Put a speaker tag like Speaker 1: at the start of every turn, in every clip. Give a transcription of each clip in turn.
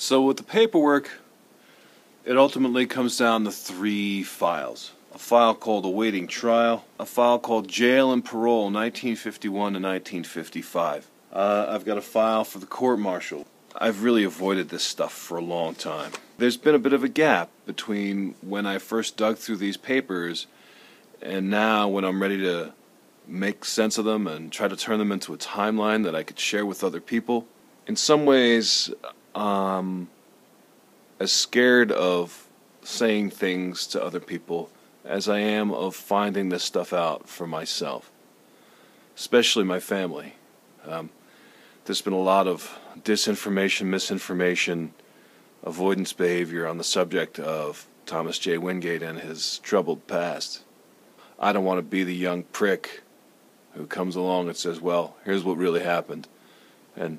Speaker 1: So with the paperwork, it ultimately comes down to 3 files. A file called Awaiting Trial, a file called Jail and Parole 1951 to 1955. I've got a file for the court-martial. I've really avoided this stuff for a long time. There's been a bit of a gap between when I first dug through these papers and now when I'm ready to make sense of them and try to turn them into a timeline that I could share with other people. In some ways, I'm as scared of saying things to other people as I am of finding this stuff out for myself, especially my family. There's been a lot of disinformation, misinformation, avoidance behavior on the subject of Thomas J. Wingate and his troubled past. I don't want to be the young prick who comes along and says, well, here's what really happened. And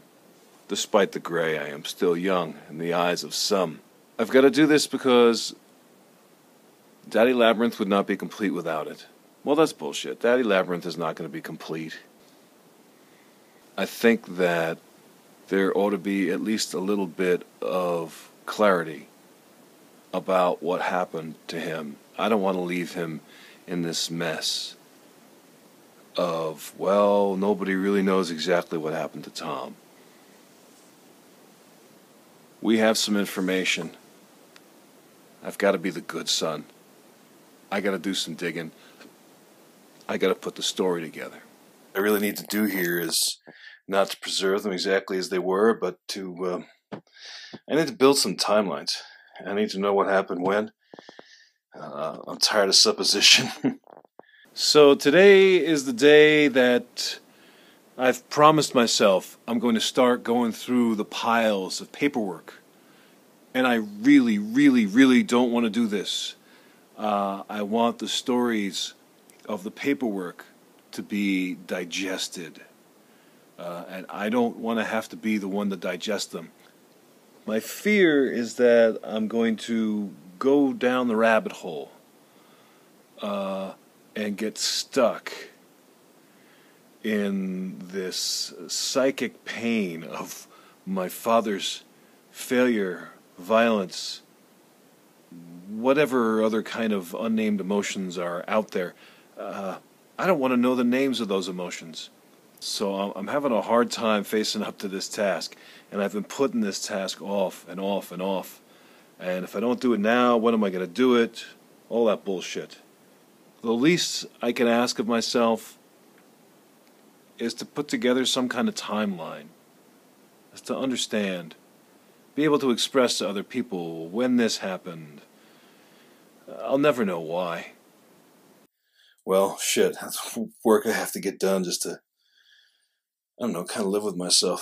Speaker 1: despite the gray, I am still young in the eyes of some. I've got to do this because Daddy Labyrinth would not be complete without it. Well, that's bullshit. Daddy Labyrinth is not going to be complete. I think that there ought to be at least a little bit of clarity about what happened to him. I don't want to leave him in this mess of, well, nobody really knows exactly what happened to Tom. We have some information. I've got to be the good son. I got to do some digging. I got to put the story together. What I really need to do here is not to preserve them exactly as they were, but to, I need to build some timelines. I need to know what happened when. I'm tired of supposition. So today is the day that I've promised myself I'm going to start going through the piles of paperwork. And I really, really, really don't want to do this. I want the stories of the paperwork to be digested. And I don't want to have to be the one to digest them. My fear is that I'm going to go down the rabbit hole and get stuck in this psychic pain of my father's failure, violence, whatever other kind of unnamed emotions are out there. I don't want to know the names of those emotions. So I'm having a hard time facing up to this task, and I've been putting this task off and off and off. And if I don't do it now, when am I going to do it? All that bullshit. The least I can ask of myself is to put together some kind of timeline, is to understand, be able to express to other people when this happened. I'll never know why. Well, shit, that's work I have to get done just to, I don't know, kind of live with myself.